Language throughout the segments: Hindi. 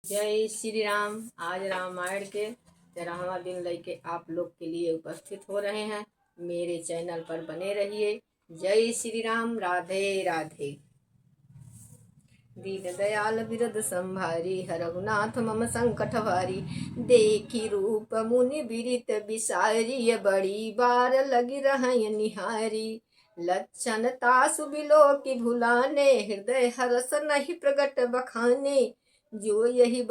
जय श्री राम। आज रामायण के 13वां दिन लेके आप लोग के लिए उपस्थित हो रहे हैं। मेरे चैनल पर बने रहिए। जय श्री राम। राधे राधे। दीन दयाल बिरद संभारी, हरहुनाथ मम संकट भारी। देखी रूप मुनि बिरित बिसारी, बड़ी बार लगी रही निहारी। लक्षण तासु बिलो की भुलाने, हृदय हरस नहीं प्रगट बखाने। जो यही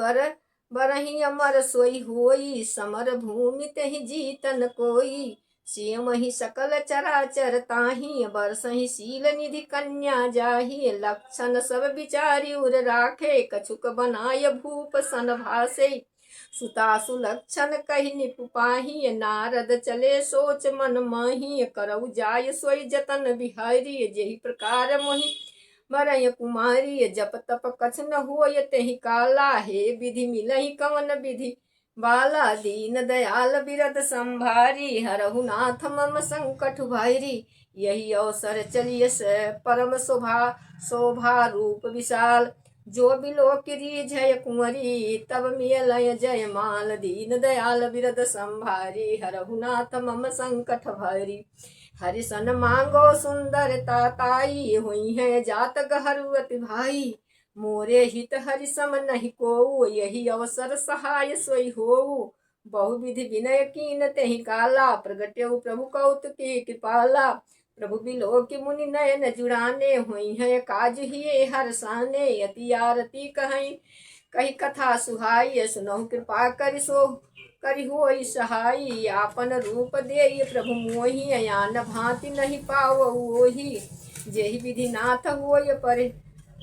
बरही अमर सोई होई, समर भूमि तहि जीतन कोई। सियम ही सकल चराचर ताही, बरसहि शील निधि कन्या जाही। लक्षण सब विचारी उर राखे, कछुक बनाय भूप सन भासे। सुतासु लक्षण कहि निपुपाही, नारद चले सोच मन माही। करऊ जाय सोई जतन बिहारी, जेहि प्रकार मोहि बरय कुमारी। जप तप कछ न होय तेहि काला, हे विधि मिलहि कवन विधि बाला। दीन दयाल बिरद संभारी, हरहु नाथ मम संकट भारी। यही अवसर चलिय से परम शोभा रूप विशाल। जो बिलो किरी जय कुंवरी, तब मिलय जय माल। दीन दयाल बिरद संभारी, हरहु नाथ मम संकट भारी। हरि सन मांगो सुंदरता ताई, हुई है जात गहरू अति भाई। मोरे हित हरि सम नहीं कोऊ, यही अवसर सहाय सोई होऊ। बहु विधि विनय कीन तेहि काला, प्रगट्यऊ प्रभु कौतुकी कृपाला। प्रभु बिलो की मुनि नयन जुड़ाने, हुई है काज ही हर साने। अति आरती कही कथा सुहाई, सुनहु कृपा करि सो करि होई सहाई। आपन रूप देई प्रभु मोहि, अयान भांति नहीं पावऊ ओहि। जेहि विधि नाथ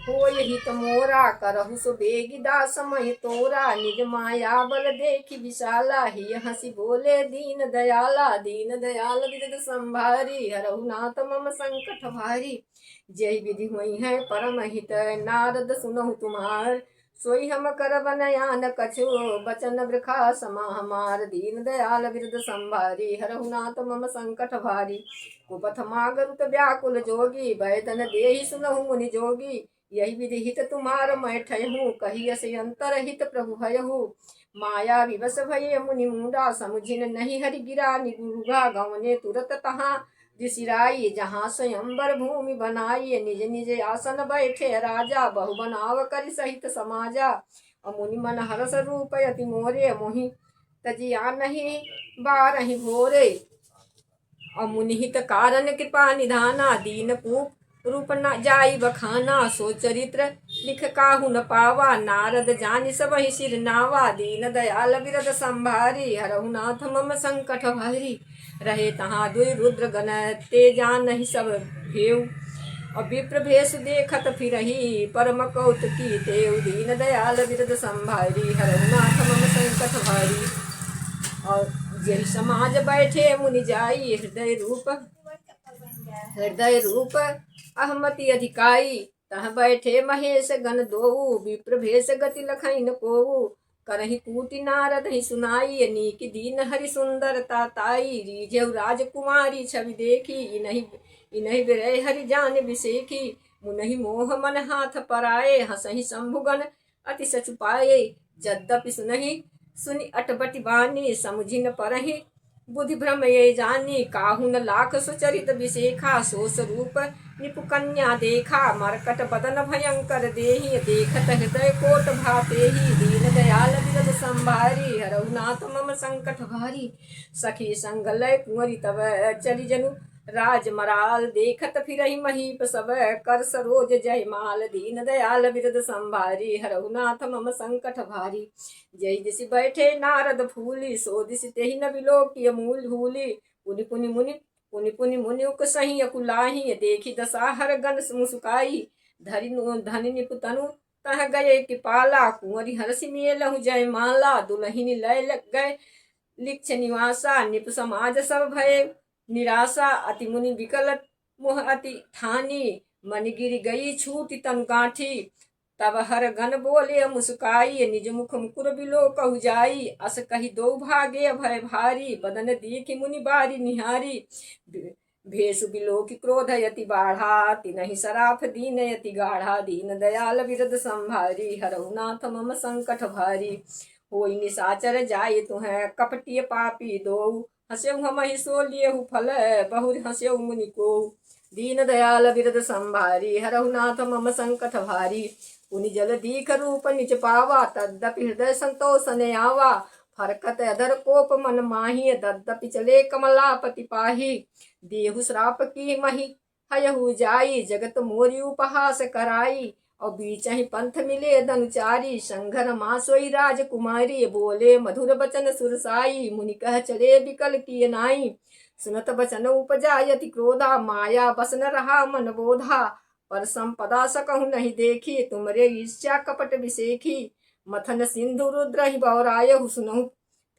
होय हित मोरा, करहु सो बेगी दास महि तोरा। निज माया बल देखी विशाला, ही हंसी बोले दीन दयाला। दीन दयाल बिरद संभारी, हरहु नाथ मम संकट भारी। जय विधि हुई है परम हित, नारद सुनहु तुम्हार। सोई हम कर बनयान कछु, बचन वृखा समा हमार। दीन दयाल बिरद संभारी, हरहु नाथ मम संकट भारी। कुपथ मागरुत व्याकुल जोगी, बैदन देहि सुनहु मुनि जोगी। यही विधि हित तुम्हार मैं ठयहूँ, कहियस अंतर हित प्रभु भयहु। माया विवश भये मुनि मुंडा, समुझिन नहीं हरि गिरा निगुरुगा। गवने तुरत तहाँ दिसिराई, जहाँ स्वयंवर भूमि बनाई। निज निज आसन बैठे राजा, बहु बनाव करि सहित समाजा। मुनि मन हरस रूप अति मोरे, मोहि तजिया नहीं बारहि भोरे। मुनि हित कारण कृपा निधाना, दीन रूप न जाई बखाना। सो चरित्र लिख काहू न पावा, नारद जानि सबहि सिर नावा। दीन दयाल बिरद संभारी, हरहु नाथ मम संकट भारी। रहे तहाँ दुई रुद्र गण, ते जानहि सब भेऊ। विप्र भेष देखत फिरहि, परम कौतुकी तेऊ। दीन दयाल बिरद संभारी, हरहु नाथ मम संकट भारी। और यही समाज बैठे मुनि जाई, हृदय रूप अहमति अधिकाई। तह बैठे महेश गण दोऊ, विप्र भेष गति लखई न कोऊ। करहि कूटि नारद ही सुनाई, नीक दीन हरि सुंदरता ताई। रीझेउ राजकुमारी छवि देखी, इनहि विरह हरि जान बिसेखी। मुनहि मोह मन हाथ पराए, हंसहि शंभुगण अति सचुपाए। यद्यपि सुनि अटबटि बानी, समुझिन परहि बुद्धि भ्रम ये जानी। काहू न लाख सुचरित विशेखा, सो स्वरूप निपु कन्या देखा। मरकट बदन भयंकर देहि, देखत हृदय कोट भातेहि। दीन दयाल बिरद संभारी, हरहु नाथ मम संकट भारी। सखी संग लय कुंवरी तब चली जनु राज मराल। देखत फिरहि महीप सब, कर सरोज जयमाल। दीन दयाल बिरद संभारी, हरहु नाथ मम संकट भारी। जय दिशि बैठे नारद फूली, सो दिशि तेहि न बिलोकिय मूल हूली। पुनि पुनि मुनि उकसहि अकुलाहि, देखी दसाहर गण मुसुकाई। धनि निपुतनु तह गए कृपाला, कुंवरी हरसि मेलहु जयमाला। दुलहिनी लय गए लिक्ष निवासा, निप समाज सब भय निराशा। अति मुनि विकल मोह अति ठानी, मन गिर गई छूटी तनु गांठी। तब हर गण बोले मुस्काई, निज मुख मुकुर बिलो कहु जाई। अस कही दो भागे भय भारी, बदन देखी मुनि बारी निहारी। भेषु बिलोकि क्रोध यति बाढ़ा, तिनहि सराफ दीन यति गाढ़ा। दीन दयाल बिरद संभारी, हरहु नाथ मम संकट भारी। होई निशाचर जाय तुहें, कपटिय पापी दोऊ। हस्यउ हमहि सो लियहु फल, बहु हस्यउ मुनि को। दीन दयाल बिरद संभारी, हरहु नाथ मम संकट भारी। पुनि जल दीख रूप निज पावा, तद्यपि हृदय संतोष न आवा। फरकत अधर कोप मन माही, तद्यपि चले कमलापति पाही। देहु श्राप की मही हयहु जाई, जगत मोरी उपहास कराई। और बीचहि पंथ मिले धनुचारी, संघर माँ सोई राजकुमारी। बोले मधुर बचन सुरसाई, मुनि कह चले बिकल किए नाई। सुनत बचन उपजायति क्रोधा, माया बस न रहा मन बोधा। पर संपदा सकहु नहीं देखी, तुमरे ईर्ष्या कपट विसेखी। मथन सिंधु रुद्र ही बौरायहु, सुनहु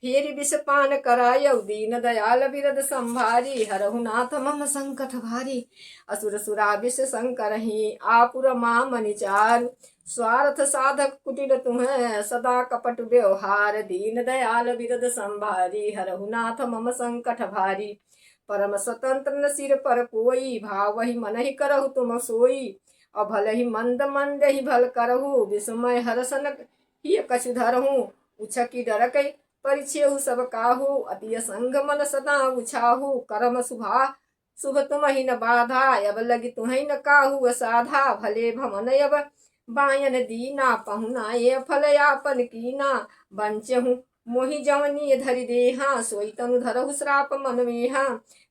फेरि विष पान करायहु। दीन दयाल बिरद संभारी, हरहु नाथ मम संकट भारी। असुर सुरा विष संकरहि, आपुर माम निचारु। स्वार्थ साधक कुटिल तुम्हें, सदा कपट व्यवहार। दीन दयाल बिरद संभारी, हरहु नाथ मम संकट भारी। परम स्वतंत्र न सिर पर कोई, भाव ही मन ही करहु तुम सोई। और भल ही मंद मंद ही भल करहु, विस्मय हरसन ही कछु धरहु। उछकी डरक परिछेहु सब काहू, अति संग मन सदा उछाहू। करम शुभा शुभ तुम ही न बाधा, अब लगी तुम्हें न काहू असाधा। भले भमन अब बायन दीना, पहुना ये फल यापन कीना। बंचहु मोहि जवनी धरि देहा, सोई तनु धरहु श्राप मन मेहा।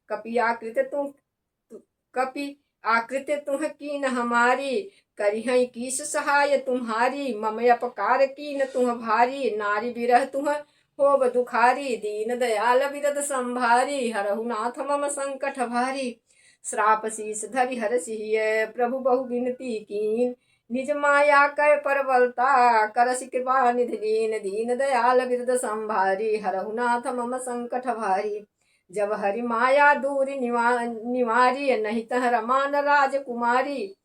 कपि आकृत तुह कीन हमारी, करिहै कीस सहाय तुम्हारी। मम अपकार कीन तुह भारी, नारी बिरह तुह होब दुखारी। दीन दयाल बिरद संभारी, हरहु नाथ मम संकट भारी। श्राप शीस धरि हरसिहिय, प्रभु बहु विनती कीन। निज माया कै परबलता, करसि कृपा निधि दीन। दीन दयाल बिरद संभारी, हरहु नाथ मम संकट भारी। जब हरि माया दूरी निवारी, नहीं तह रमान राजकुमारी।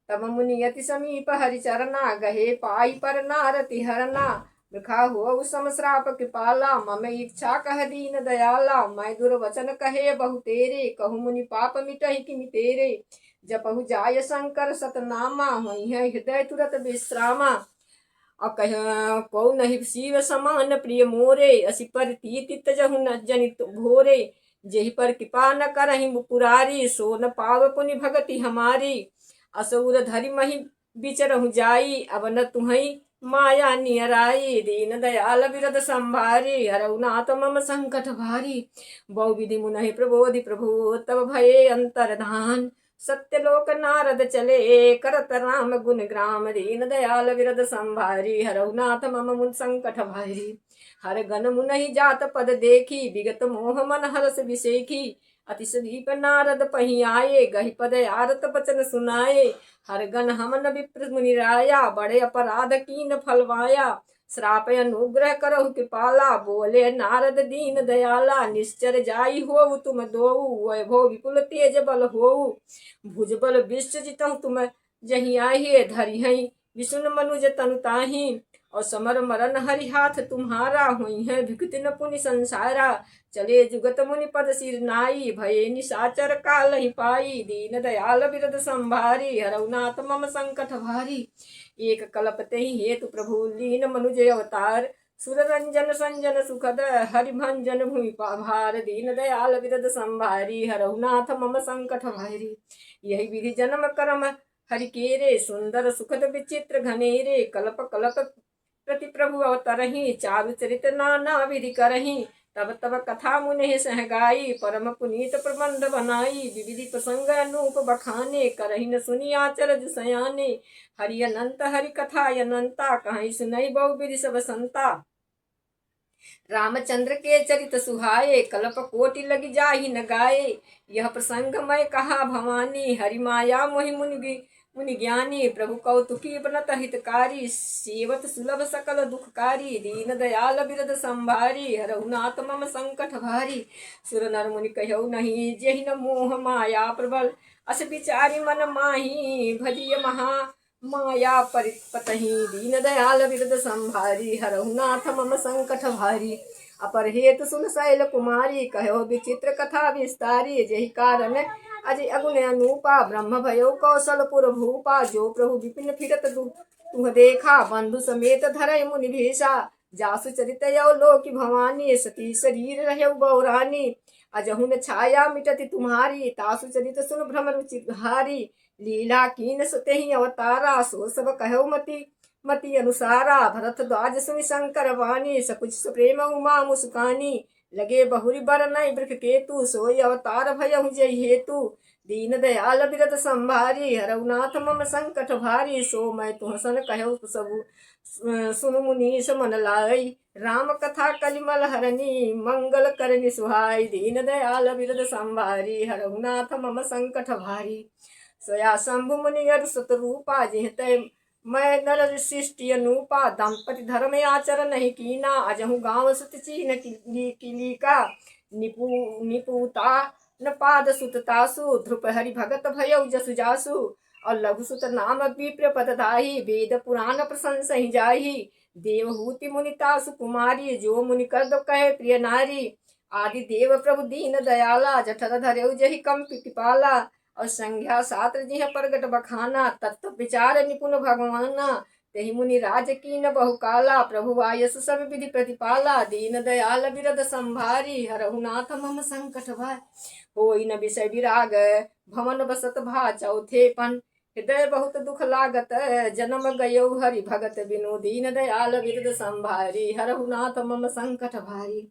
तब मुनि अति समीप हरि चरना, गहे पाई पर नारति हरना। वृखा हो सम श्राप कृपाला, मम इच्छा कह दीन दयाला। मैं दुर्वचन कहे बहु तेरे, कहु मुनि पाप मिटहि किमि तेरे। जपहु जाय शंकर सतनामा, वही है हृदय तुरत विश्रामा। और कह को नहीं शिव समान प्रिय मोरे, असि पर तीत जहु न जनित भोरे। जेहि पर कृपा न करहि मुपुरारी, सो न पाव पुनि भगति हमारी। असुर धरि महि बिचरहु जाई, अब न तुम्हई माया नियराई। दीन दयाल बिरद संभारी, हरहु नाथ मम संकट भारी। बहु विधि मुनहि प्रबोधि प्रभु, तब भये अंतर्धान। सत्यलोक नारद चले, करत राम गुण ग्राम। दीन दयाल बिरद संभारी, हरहु नाथ मम मुन संकट भारी। हर गण मुनहि जात पद देखी, विगत मोह मन हरस विसेखी। अति सदीप नारद पही आये, गहि पद आरत बचन सुनाए। हर गण हमन विप्र मुनि राया, बड़े अपराध कीन फलवाया। श्राप अनुग्रह करहु कृपाला, बोले नारद दीन दयाला। निश्चर जाई होउ तुम दोऊ, वैभव विपुल तेज बल होऊ। भुजबल विश्व जितहु तुम जहि आहि, धरिहै विष्णु मनुज तनु ताहि। और समर मरन हरि हाथ तुम्हारा, हुई है भिखति न पुनि संसारा। चले जुगत मुनि पद सिर नाई, भये निशाचर काल ही पाई। दीन दयाल बिरद संभारी, हरहु नाथ मम संकट भारी। एक कल्प तेहि हेतु प्रभु लीन मनुज अवतार। सुर रंजन संजन सुखद, हरि भंजन भूमि भार। दीन दयाल बिरद संभारी, हरहु नाथ मम संकट भारी। यही विधि जन्म कर्म हरि केरे, सुंदर सुखद विचित्र घनेरे। कल्प कल्प प्रति प्रभु अवतरहि, चारु चरित नाना विधि करहि। तब तब कथा मुनि सह गाई, परम पुनीत प्रबंध बनाई। विविधि प्रसंग अनूप बखाने, करहि न सुनि आचरज सयाने। हरि अनंत हरि कथा अनंता, कहीं सुनई बहु विधि सब संता। रामचंद्र के चरित सुहाए, कल्प कोटि लगी जाहि न गाये। यह प्रसंग मैं कहा भवानी, हरि माया मोहि मुनि ज्ञानी। प्रभु कौतुकी बनत हितकारी, सेवत सुलभ सकल दुखकारी। दीन दयाल बिरद संभारी, हरहु नाथ मम संकट भारी। सुर नर मुनि कहौ नहीं, जेहि न मोह माया प्रबल। अस विचारी मन माही, भजिय महा माया परिपतहि दीन दयाल विरद संभारी हरहु नाथ मम संकट भारी। अपर हेतु सुन शैल कुमारी कहो विचित्र कथा विस्तारी। जहि कारण अजय अगुण अनूपा ब्रह्म भयो कौशलपुर भूपा। जो प्रभु विपिन फिरत तुह देखा बंधु समेत धरय मुनि भेषा। जासु चरित यौ लोक भवानी सती शरीर रहौ गौरानी। अजहुन छाया मिटति तुम्हारी तासु चरित सुन भ्रम रुचि भारी। लीला कीन सुतेहि अवतारा सो सब कहो मति मति अनुसारा। भरत द्वाज सुनि शंकर वाणी सकुच प्रेम उमा मुस्कानी। लगे बहुरी बर नय वृख केतु सोई अवतार भयहु जय हेतु। दीन दयाल बिरद संभारी हरहु नाथ मम संकट भारी। सो मैं तुह सन कहु सबु सुन मुनीश मन लाई। राम कथा कलिमल हरनी मंगल करनि सुहाई। दीन दयाल बिरद संभारी हरहु नाथ मम संकट भारी। सोया शंभु मुनि अरु सतरूपा जिहते मैं नर सृष्टि अनूपा। दंपति धर्म आचर नहीं कीना अजहु गाँव सुत चीन किलिका। निपुता न पाद सुततासु ध्रुप हरि भगत भयउ जसु जासु। और लघु सुत नाम विप्र पद दाही वेद पुराण प्रशंसा ही जाही। देवहूति मुनितासु कुमारी जो मुनि कर दो कहे प्रिय नारी। आदि देव प्रभु दीन दयाला जठर धरेउ जहि कंपि कृपाला। और संज्ञा सात्र जिह प्रगट बखाना तत्व विचार निपुण भगवाना। तहि मुनि राज कीन बहुकाला प्रभु आयस सब विधि प्रतिपाला। दीन दयाल बिरद संभारी हरहु नाथ मम संकट भारी। होई न विषय विराग भवन बसत भा चौथेपन। हृदय बहुत दुख लागत जन्म गयो हरि भगत बिनु। दीन दयाल बिरद संभारी हरहु नाथ मम संकट भारी।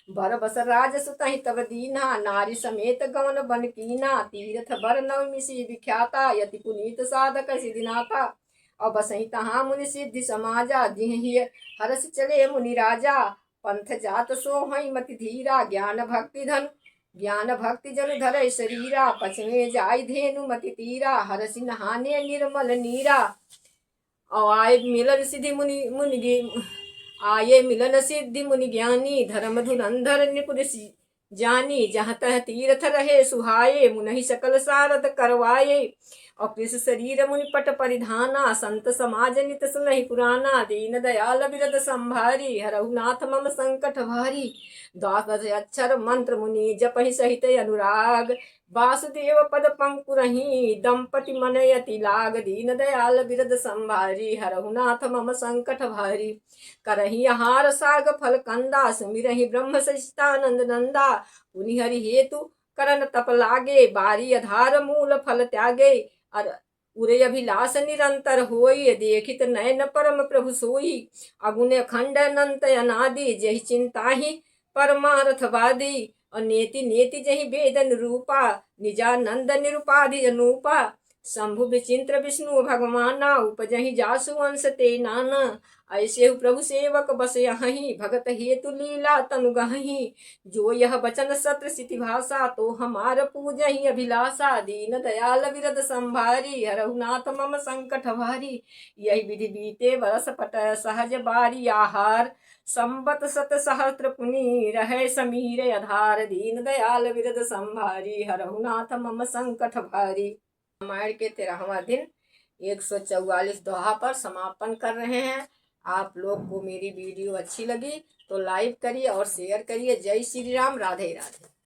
बर बस राज सुतहि तब दीना नारी समेत गवन बन कीना। तीर्थ बर नवमिषि विख्याता यति पुनीत साधक सिद्धिनाथा। और बसहि तहाँ मुनि सिद्धि समाजा जिहि हरस चले मुनि राजा। पंथ जात सोहई मति धीरा ज्ञान भक्ति जन धरय शरीरा। पचमे जाय धेनु मति तीरा हरसि नहाने निर्मल नीरा। और आये मिलन सिद्धि मुनि ज्ञानी। धर्म धुरंधर निपुण जानी जहाँ तह तीर्थ रहे सुहाये। मुनहि सकल सारथ करवाये और कृष शरीर मुनि पट परिधाना। संत समाज नित सुनहि पुराना। दीन दयाल बिरद संभारी हरहु नाथ मम संकट भारी। द्वादश अक्षर मंत्र मुनि जपहि सहित अनुराग। वासुदेव पद पंकुरहि दंपति मनयति लाग। दीन दयाल बिरद संभारी हरहु नाथ मम संकट भारी। करहि आहार साग फल कंदा सुमिरहि ब्रह्म सचितानंद नंदा। पुनि हरि हेतु करन तप लागे बारी आधार मूल फल त्यागे। उरे अभिलाष निरंतर होई देखित नयन परम प्रभु सोई। अगुण अखंड अनंत अनादि जहि चिंताहि परमार्थवादी। और नेति नेति जहि वेद निरूपा निजानंद निरुपाधि अनूपा। शंभु विचित्र विष्णु भगवाना उपजहि जासु अंश ते नाना। ऐसे प्रभु सेवक बस यहीं भगत हेतु लीला तनु गहि। जो यह बचन सत्र सिति भाषा तो हमार पूजहि अभिलाषा। दीन दयाल बिरद संभारी हरहु नाथ मम संकट भारी। यही विधि बीते बरस पट सहज बारी आहार। संबत सत सहस्त्र पुनि रहे समीर आधार। दीन दयाल बिरद संभारी हरहु नाथ मम संकट भारी। रामायण के 13वां दिन 144 दोहा पर समापन कर रहे हैं। आप लोग को मेरी वीडियो अच्छी लगी तो लाइक करिए और शेयर करिए। जय श्री राम। राधे राधे।